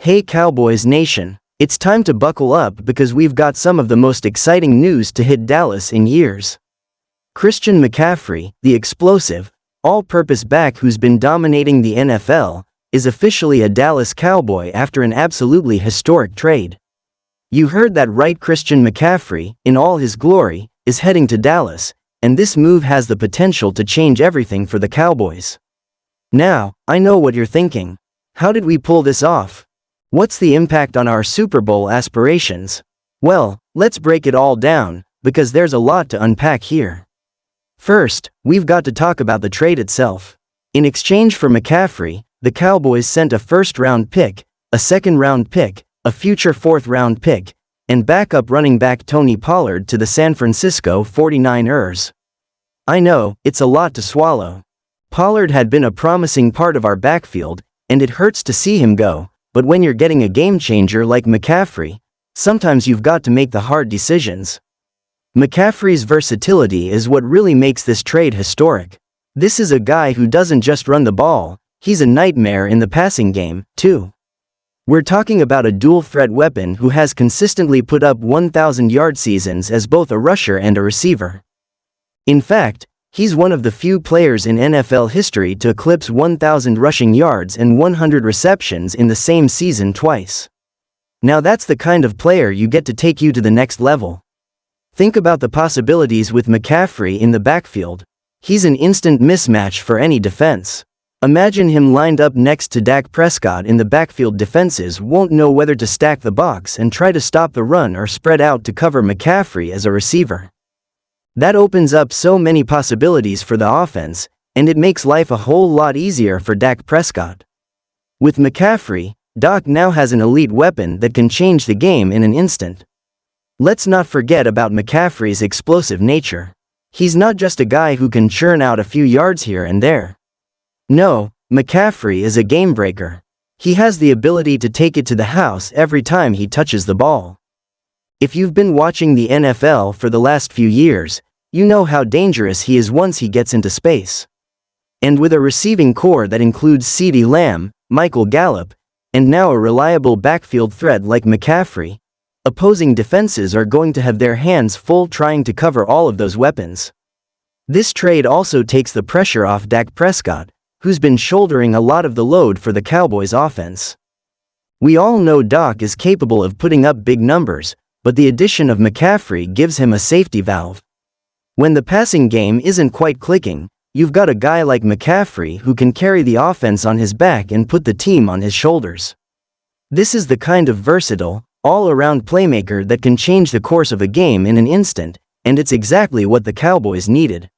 Hey Cowboys Nation, it's time to buckle up because we've got some of the most exciting news to hit Dallas in years. Christian McCaffrey, the explosive, all-purpose back who's been dominating the NFL, is officially a Dallas Cowboy after an absolutely historic trade. You heard that right, Christian McCaffrey, in all his glory, is heading to Dallas, and this move has the potential to change everything for the Cowboys. Now, I know what you're thinking. How did we pull this off? What's the impact on our Super Bowl aspirations? Well, let's break it all down, because there's a lot to unpack here. First, we've got to talk about the trade itself. In exchange for McCaffrey, the Cowboys sent a first-round pick, a second-round pick, a future fourth-round pick, and backup running back Tony Pollard to the San Francisco 49ers. I know, it's a lot to swallow. Pollard had been a promising part of our backfield, and it hurts to see him go. But when you're getting a game-changer like McCaffrey, sometimes you've got to make the hard decisions. McCaffrey's versatility is what really makes this trade historic. This is a guy who doesn't just run the ball, he's a nightmare in the passing game, too. We're talking about a dual-threat weapon who has consistently put up 1,000-yard seasons as both a rusher and a receiver. In fact, he's one of the few players in NFL history to eclipse 1,000 rushing yards and 100 receptions in the same season twice. Now that's the kind of player you get to take you to the next level. Think about the possibilities with McCaffrey in the backfield. He's an instant mismatch for any defense. Imagine him lined up next to Dak Prescott in the backfield. Defenses won't know whether to stack the box and try to stop the run or spread out to cover McCaffrey as a receiver. That opens up so many possibilities for the offense, and it makes life a whole lot easier for Dak Prescott. With McCaffrey, Doc now has an elite weapon that can change the game in an instant. Let's not forget about McCaffrey's explosive nature. He's not just a guy who can churn out a few yards here and there. No, McCaffrey is a game breaker. He has the ability to take it to the house every time he touches the ball. If you've been watching the NFL for the last few years, you know how dangerous he is once he gets into space. And with a receiving core that includes CeeDee Lamb, Michael Gallup, and now a reliable backfield threat like McCaffrey, opposing defenses are going to have their hands full trying to cover all of those weapons. This trade also takes the pressure off Dak Prescott, who's been shouldering a lot of the load for the Cowboys offense. We all know Doc is capable of putting up big numbers, but the addition of McCaffrey gives him a safety valve. When the passing game isn't quite clicking, you've got a guy like McCaffrey who can carry the offense on his back and put the team on his shoulders. This is the kind of versatile, all-around playmaker that can change the course of a game in an instant, and it's exactly what the Cowboys needed.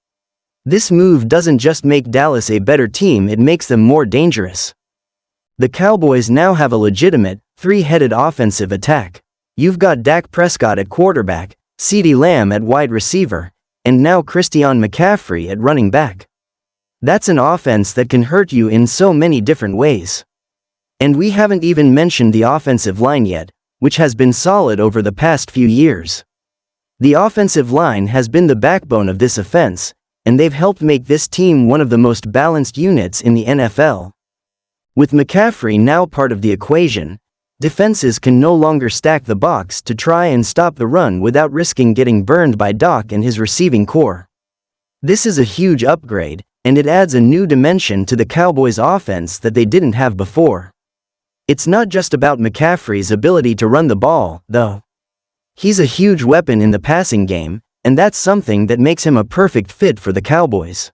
This move doesn't just make Dallas a better team, it makes them more dangerous. The Cowboys now have a legitimate, three-headed offensive attack. You've got Dak Prescott at quarterback, CeeDee Lamb at wide receiver, and now Christian McCaffrey at running back. That's an offense that can hurt you in so many different ways. And we haven't even mentioned the offensive line yet, which has been solid over the past few years. The offensive line has been the backbone of this offense, and they've helped make this team one of the most balanced units in the NFL. With McCaffrey now part of the equation, defenses can no longer stack the box to try and stop the run without risking getting burned by Doc and his receiving core. This is a huge upgrade, and it adds a new dimension to the Cowboys' offense that they didn't have before. It's not just about McCaffrey's ability to run the ball, though. He's a huge weapon in the passing game, and that's something that makes him a perfect fit for the Cowboys.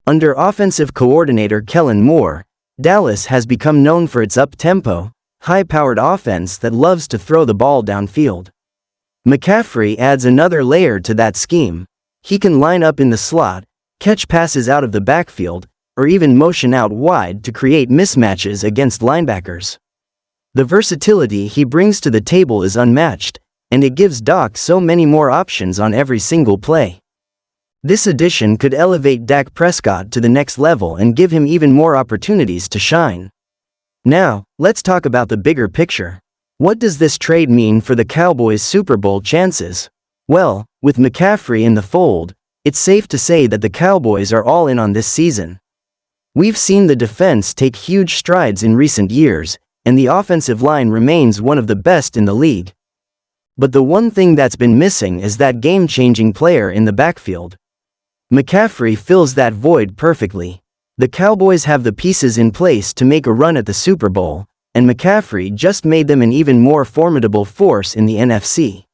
Under offensive coordinator Kellen Moore, Dallas has become known for its up-tempo, high-powered offense that loves to throw the ball downfield. McCaffrey adds another layer to that scheme. He can line up in the slot, catch passes out of the backfield, or even motion out wide to create mismatches against linebackers. The versatility he brings to the table is unmatched, and it gives Doc so many more options on every single play. This addition could elevate Dak Prescott to the next level and give him even more opportunities to shine. Now, let's talk about the bigger picture. What does this trade mean for the Cowboys' Super Bowl chances? Well, with McCaffrey in the fold, it's safe to say that the Cowboys are all in on this season. We've seen the defense take huge strides in recent years, and the offensive line remains one of the best in the league. But the one thing that's been missing is that game-changing player in the backfield. McCaffrey fills that void perfectly. The Cowboys have the pieces in place to make a run at the Super Bowl, and McCaffrey just made them an even more formidable force in the NFC.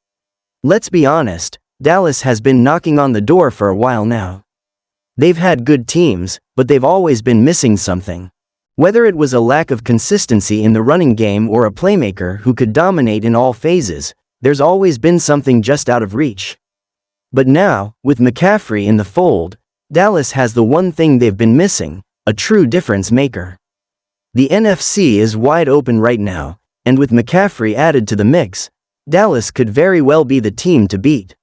Let's be honest, Dallas has been knocking on the door for a while now. They've had good teams, but they've always been missing something. Whether it was a lack of consistency in the running game or a playmaker who could dominate in all phases, there's always been something just out of reach. But now, with McCaffrey in the fold, Dallas has the one thing they've been missing, a true difference maker. The NFC is wide open right now, and with McCaffrey added to the mix, Dallas could very well be the team to beat.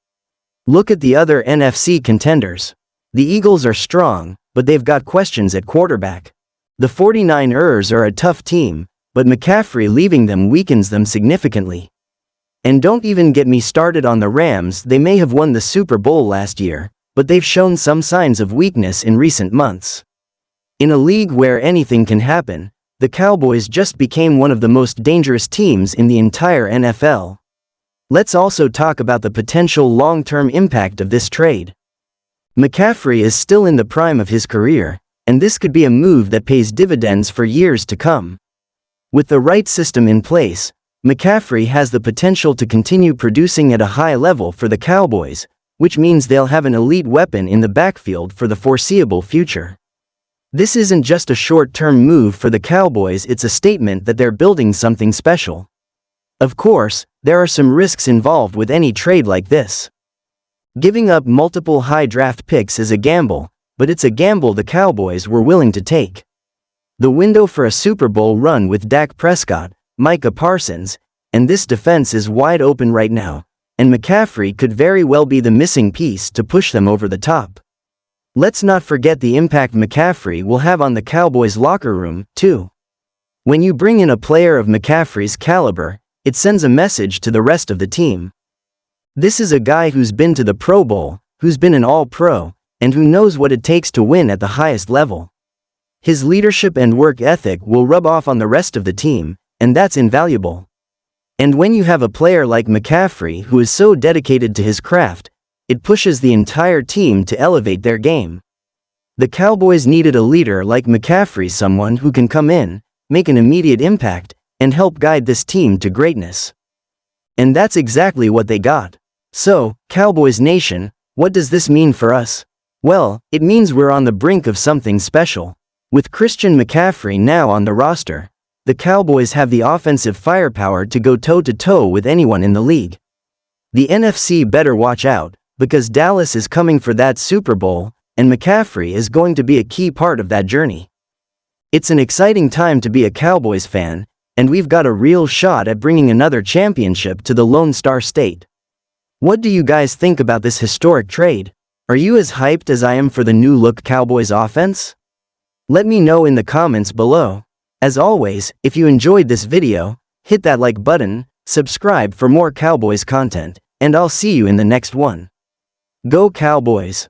Look at the other NFC contenders. The Eagles are strong, but they've got questions at quarterback. The 49ers are a tough team, but McCaffrey leaving them weakens them significantly. And don't even get me started on the Rams. They may have won the Super Bowl last year, but they've shown some signs of weakness in recent months. In a league where anything can happen, the Cowboys just became one of the most dangerous teams in the entire NFL. Let's also talk about the potential long-term impact of this trade. McCaffrey is still in the prime of his career, and this could be a move that pays dividends for years to come. With the right system in place, McCaffrey has the potential to continue producing at a high level for the Cowboys, which means they'll have an elite weapon in the backfield for the foreseeable future. This isn't just a short-term move for the Cowboys, it's a statement that they're building something special. Of course, there are some risks involved with any trade like this. Giving up multiple high draft picks is a gamble, but it's a gamble the Cowboys were willing to take. The window for a Super Bowl run with Dak Prescott, Micah Parsons, and this defense is wide open right now, and McCaffrey could very well be the missing piece to push them over the top. Let's not forget the impact McCaffrey will have on the Cowboys' locker room, too. When you bring in a player of McCaffrey's caliber, it sends a message to the rest of the team. This is a guy who's been to the Pro Bowl, who's been an All-Pro, and who knows what it takes to win at the highest level. His leadership and work ethic will rub off on the rest of the team, and that's invaluable. And when you have a player like McCaffrey who is so dedicated to his craft, it pushes the entire team to elevate their game. The Cowboys needed a leader like McCaffrey, someone who can come in, make an immediate impact, and help guide this team to greatness. And that's exactly what they got. So, Cowboys Nation, what does this mean for us? Well, it means we're on the brink of something special. With Christian McCaffrey now on the roster, the Cowboys have the offensive firepower to go toe-to-toe with anyone in the league. The NFC better watch out, because Dallas is coming for that Super Bowl, and McCaffrey is going to be a key part of that journey. It's an exciting time to be a Cowboys fan, and we've got a real shot at bringing another championship to the Lone Star State. What do you guys think about this historic trade? Are you as hyped as I am for the new-look Cowboys offense? Let me know in the comments below. As always, if you enjoyed this video, hit that like button, subscribe for more Cowboys content, and I'll see you in the next one. Go Cowboys!